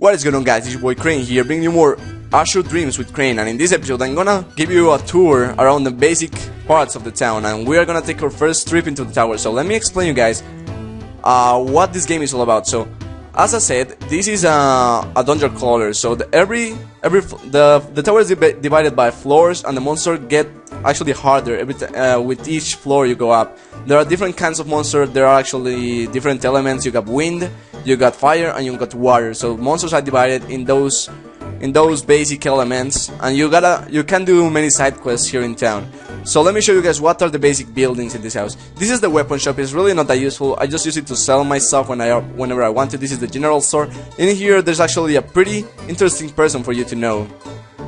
What is going on, guys? It's your boy Crane here, bringing you more Azure Dreams with Crane, and in this episode I'm gonna give you a tour around the basic parts of the town, and we are gonna take our first trip into the tower. So let me explain you guys what this game is all about. So as I said, this is a dungeon crawler, so the tower is divided by floors, and the monsters get actually harder with each floor you go up. There are different kinds of monsters. There are actually different elements. You got wind, you got fire, and you got water. So monsters are divided in those basic elements, and you can do many side quests here in town. So let me show you guys what are the basic buildings in this house. This is the weapon shop. It's really not that useful. I just use it to sell my stuff whenever I want to. This is the general store. In here there's actually a pretty interesting person for you to know.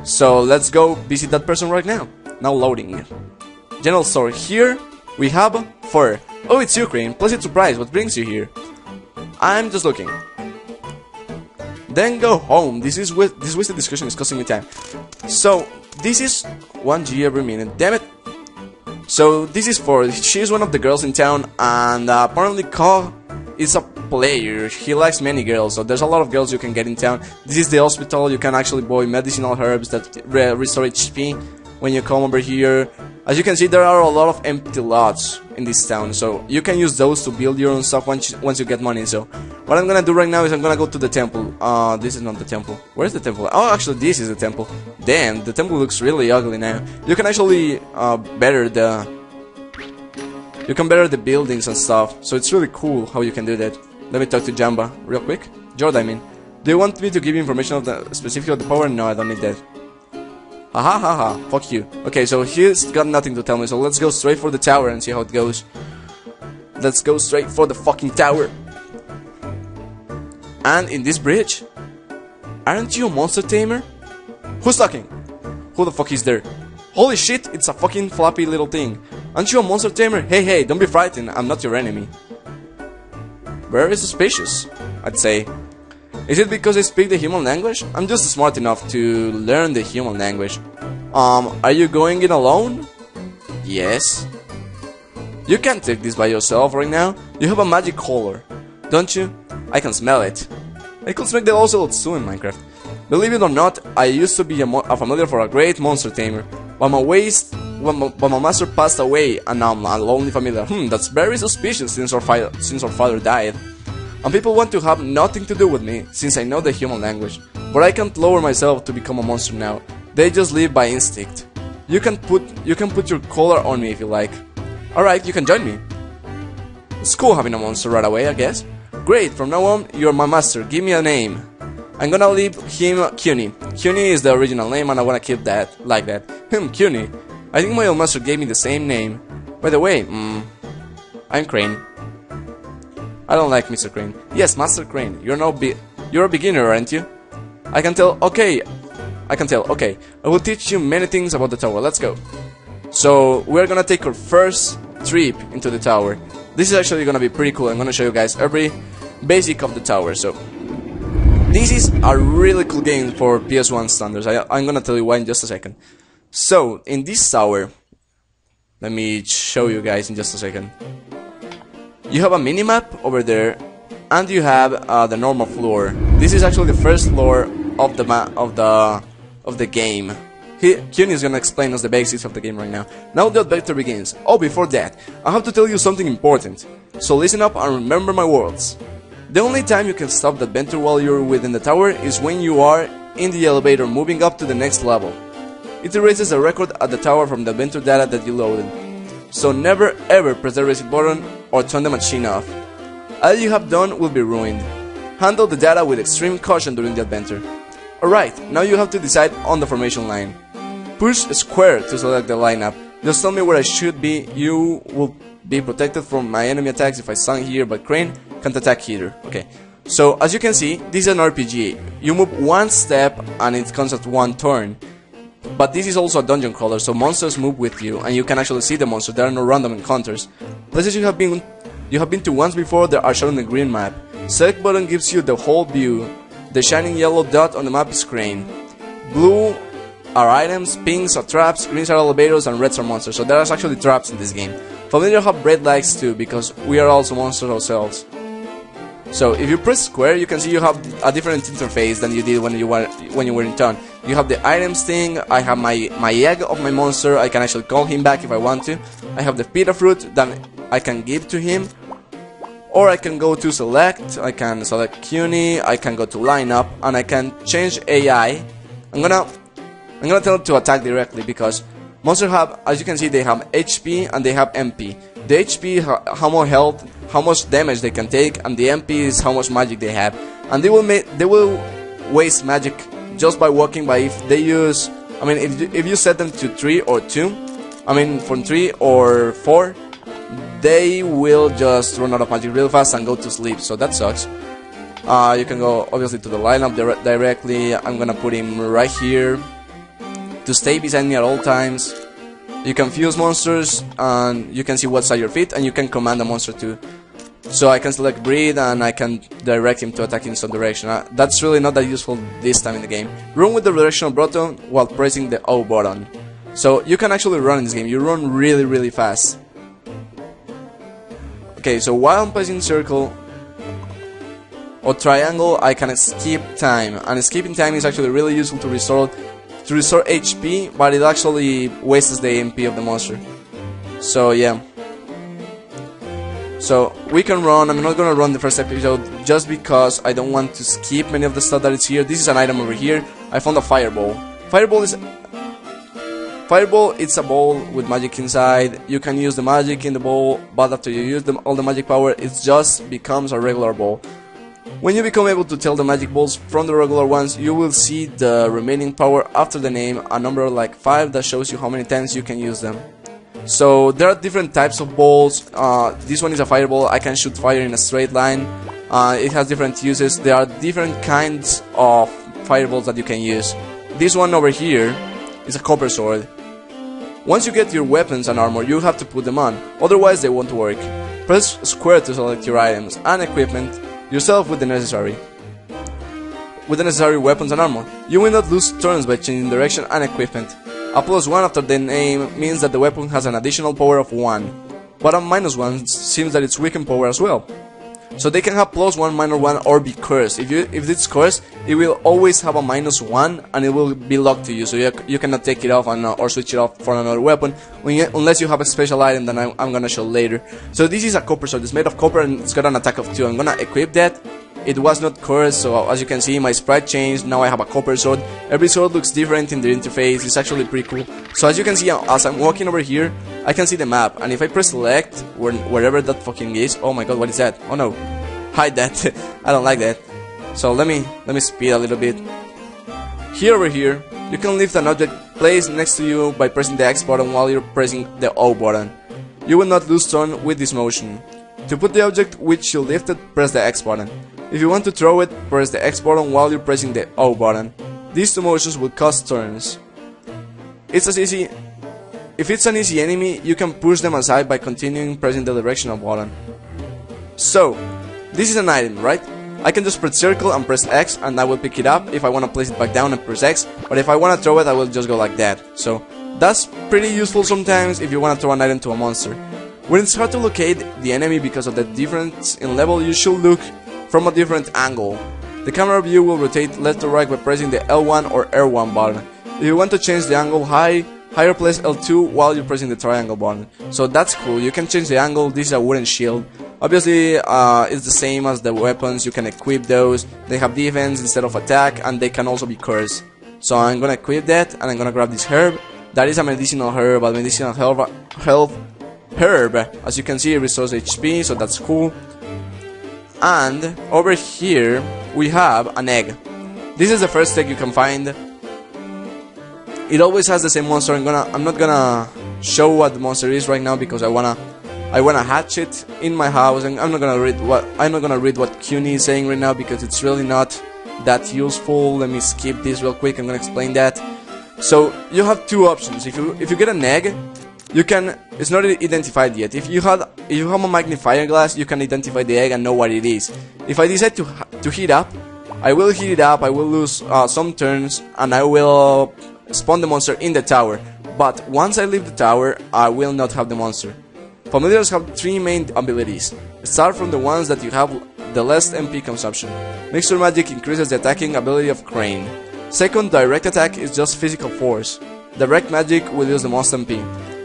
So let's go visit that person right now. Now loading. General store. Here we have fur. Oh, it's you, Crane. Pleasant surprise. What brings you here? I'm just looking. Then go home. This wasted discussion is costing me time. So this is 1G every minute. Damn it. So this is for she's one of the girls in town, and apparently Ko is a player. He likes many girls, so there's a lot of girls you can get in town. This is the hospital. You can actually buy medicinal herbs that restore HP when you come over here. As you can see, there are a lot of empty lots in this town, so you can use those to build your own stuff once you get money. So what I'm gonna do right now is I'm gonna go to the temple. This is not the temple. Where's the temple? Oh, actually this is the temple. Damn, the temple looks really ugly now. You can actually better the buildings and stuff, so it's really cool how you can do that. Let me talk to Jamba real quick. Jordan, I mean, do you want me to give you information of the specific of the power? No, I don't need that. Haha, haha, fuck you. Okay, so he's got nothing to tell me, so let's go straight for the tower and see how it goes. Let's go straight for the fucking tower. And in this bridge, aren't you a monster tamer? Who's talking? Who the fuck is there? Holy shit, it's a fucking floppy little thing. Aren't you a monster tamer? Hey, don't be frightened, I'm not your enemy. Very suspicious, I'd say. Is it because I speak the human language? I'm just smart enough to learn the human language. Are you going in alone? Yes. You can't take this by yourself right now. You have a magic color, don't you? I can smell it. I could smell the ocelots too in Minecraft. Believe it or not, I used to be a familiar for a great monster tamer, but my master passed away, and now I'm a lonely familiar. That's very suspicious since our father died. And people want to have nothing to do with me, since I know the human language. But I can't lower myself to become a monster now. They just live by instinct. You can put your collar on me if you like. Alright, you can join me. It's cool having a monster right away, I guess. Great, from now on, you're my master. Give me a name. I'm gonna leave him Cuny. Cuny is the original name, and I wanna keep that like that. Cuny. I think my old master gave me the same name. By the way, I'm Crane. I don't like Mr. Crane. Yes, Master Crane. You're a beginner, aren't you? I can tell. Okay. Okay. I will teach you many things about the tower. Let's go. So we're gonna take our first trip into the tower. This is actually gonna be pretty cool. I'm gonna show you guys every basic of the tower. So this is a really cool game for PS1 standards. I'm gonna tell you why in just a second. So in this tower, let me show you guys in just a second. You have a minimap over there, and you have the normal floor. This is actually the first floor of the game. Cuny is gonna explain us the basics of the game right now. Now the adventure begins. Oh, before that, I have to tell you something important. So listen up and remember my words. The only time you can stop the adventure while you're within the tower is when you are in the elevator moving up to the next level. It erases a record at the tower from the adventure data that you loaded. So never ever press the reset button or turn the machine off. All you have done will be ruined. Handle the data with extreme caution during the adventure. Alright, now you have to decide on the formation line. Push square to select the lineup. Just tell me where I should be. You will be protected from my enemy attacks if I stand here, but Crane can't attack here. Okay, so as you can see, this is an RPG. You move one step and it comes at one turn. But this is also a dungeon crawler, so monsters move with you, and you can actually see the monsters. There are no random encounters. Places you have been to once before that are shown in the green map. Select button gives you the whole view. The shining yellow dot on the map is Crane. Blue are items, pinks are traps, greens are elevators, and reds are monsters. So there are actually traps in this game. Familiar have red lights too, because we are also monsters ourselves. So if you press square, you can see you have a different interface than you did when you were in turn. You have the items thing. I have my egg of my monster. I can actually call him back if I want to. I have the pita fruit that I can give to him, or I can go to select. I can select CUNY. I can go to lineup, and I can change AI. I'm gonna tell it to attack directly because monsters have, as you can see, they have HP and they have MP. The HP is how much health, how much damage they can take, and the MP is how much magic they have. And they will waste magic just by walking. By if they use, I mean, if you set them to 3 or 2, I mean from 3 or 4, they will just run out of magic real fast and go to sleep. So that sucks. You can go obviously to the lineup directly. I'm gonna put him right here to stay beside me at all times. You can fuse monsters, and you can see what's at your feet, and you can command the monster to. So I can select breed, and I can direct him to attack in some direction. That's really not that useful this time in the game. Run with the directional button while pressing the O button. So you can actually run in this game. You run really fast. Okay, so while I'm pressing circle or triangle, I can skip time, and skipping time is actually really useful to restore HP, but it actually wastes the MP of the monster. So yeah. So we can run. I'm not gonna run the first episode just because I don't want to skip many of the stuff that is here. This is an item over here. I found a fireball. Fireball, it's a ball with magic inside. You can use the magic in the ball, but after you use all the magic power, it just becomes a regular ball. When you become able to tell the magic balls from the regular ones, you will see the remaining power after the name, a number like 5 that shows you how many times you can use them. So there are different types of balls. This one is a fireball. I can shoot fire in a straight line. It has different uses. There are different kinds of fireballs that you can use. This one over here is a copper sword. Once you get your weapons and armor, you have to put them on, otherwise they won't work. Press square to select your items and equipment yourself with the necessary weapons and armor. You will not lose turns by changing direction and equipment. A +1 after the name means that the weapon has an additional power of 1, but a -1 seems that it's weakened power as well. So they can have +1, -1, or be cursed. If it's cursed, it will always have a -1 and it will be locked to you, so you cannot take it off or switch it off for another weapon unless you have a special item that I'm gonna show later. So this is a copper sword. It's made of copper and it's got an attack of 2. I'm gonna equip that. It was not cursed, so as you can see, my sprite changed. Now I have a copper sword. Every sword looks different in the interface. It's actually pretty cool. So as you can see, as I'm walking over here, I can see the map, and if I press select wherever that fucking is, oh my god, what is that? Oh no, hide that. I don't like that. So let me speed a little bit. Over here, you can lift an object placed next to you by pressing the X button while you're pressing the O button. You will not lose turn with this motion. To put the object which you lifted, press the X button. If you want to throw it, press the X button while you're pressing the O button. These two motions will cost turns. If it's an easy enemy, you can push them aside by continuing pressing the directional button. So, this is an item, right? I can just press circle and press X and I will pick it up. If I want to place it back down, and press X, but if I want to throw it, I will just go like that. So, that's pretty useful sometimes if you want to throw an item to a monster. When it's hard to locate the enemy because of the difference in level, you should look from a different angle. The camera view will rotate left to right by pressing the L1 or R1 button. If you want to change the angle higher press L2 while you're pressing the triangle button. So that's cool, you can change the angle. This is a wooden shield. Obviously, it's the same as the weapons. You can equip those. They have defense instead of attack, and they can also be cursed. So I'm gonna equip that, and I'm gonna grab this herb. That is a medicinal herb, a medicinal health herb. As you can see, it restores HP, so that's cool. And over here we have an egg. This is the first egg you can find. It always has the same monster. I'm not gonna show what the monster is right now because I wanna hatch it in my house, and I'm not gonna read what CUNY is saying right now because it's really not that useful. Let me skip this real quick. I'm gonna explain that. So you have two options. If you get an egg, you can. It's not identified yet. If you have a magnifier glass, you can identify the egg and know what it is. If I decide to heat up, I will heat it up. I will lose some turns, and I will spawn the monster in the tower. But once I leave the tower, I will not have the monster. Familiars have 3 main abilities. Start from the ones that the less MP consumption. Mixture magic increases the attacking ability of Crane. Second, direct attack is just physical force. Direct magic will use the most MP.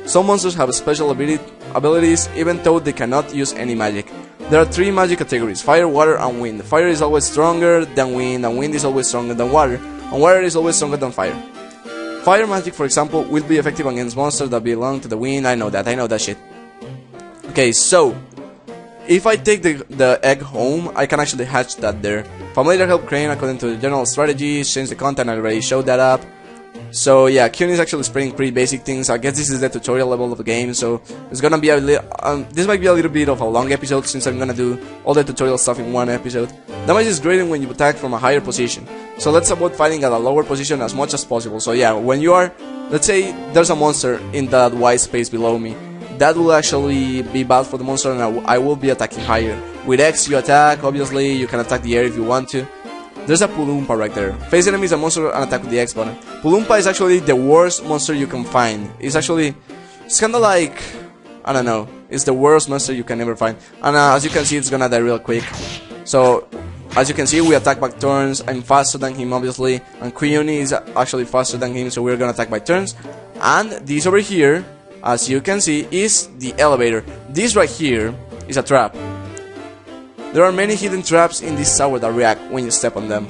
Some monsters have special abilities even though they cannot use any magic. There are 3 magic categories: fire, water, and wind. Fire is always stronger than wind, and wind is always stronger than water, and water is always stronger than fire. Fire magic, for example, will be effective against monsters that belong to the wind. I know that shit. Okay, so if I take the egg home, I can actually hatch that there. Familiar help Crane according to the general strategy, change the content, I already showed that up. So yeah, Kyun is actually spreading pretty basic things. I guess this is the tutorial level of the game, so it's gonna be a this might be a little bit of a long episode since I'm gonna do all the tutorial stuff in one episode. Damage is greater when you attack from a higher position, so let's avoid fighting at a lower position as much as possible. So yeah, when you are, let's say there's a monster in that white space below me, that will actually be bad for the monster, and I will be attacking higher. With X you attack, obviously you can attack the air if you want to. There's a Pulumpa right there. Face enemies and monster and attack with the X button. Pulumpa is actually the worst monster you can find. It's kinda like, I don't know, it's the worst monster you can ever find. And as you can see, it's gonna die real quick. So, as you can see, we attack by turns. I'm faster than him, obviously. And Kyuni is actually faster than him, so we're gonna attack by turns. And this over here, as you can see, is the elevator. This right here is a trap. There are many hidden traps in this tower that react when you step on them.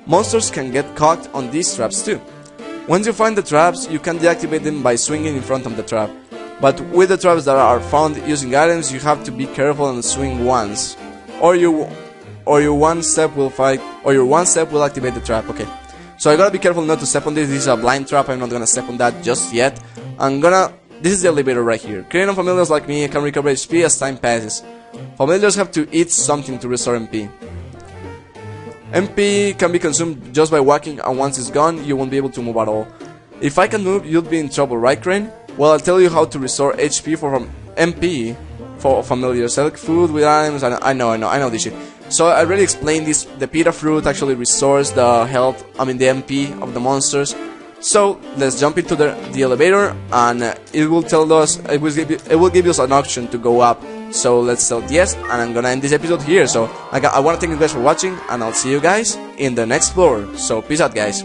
Monsters can get caught on these traps too. Once you find the traps, you can deactivate them by swinging in front of the trap. But with the traps that are found using items, you have to be careful and swing once, or your one step will activate the trap. Okay, so I gotta be careful not to step on this. This is a blind trap. I'm not gonna step on that just yet. This is the elevator right here. Creating familiars like me can recover HP as time passes. Familiars have to eat something to restore MP. MP can be consumed just by walking, and once it's gone, you won't be able to move at all. If I can move, you'll be in trouble, right, Crane? Well, I'll tell you how to restore HP from MP for familiars. Select food with items, and I know this shit. So I already explained this. The pita fruit actually restores the health, the MP of the monsters. So let's jump into the elevator, and it will tell us, it will give us an option to go up. So let's select yes, and I'm gonna end this episode here. So I want to thank you guys for watching, and I'll see you guys in the next floor. So peace out, guys.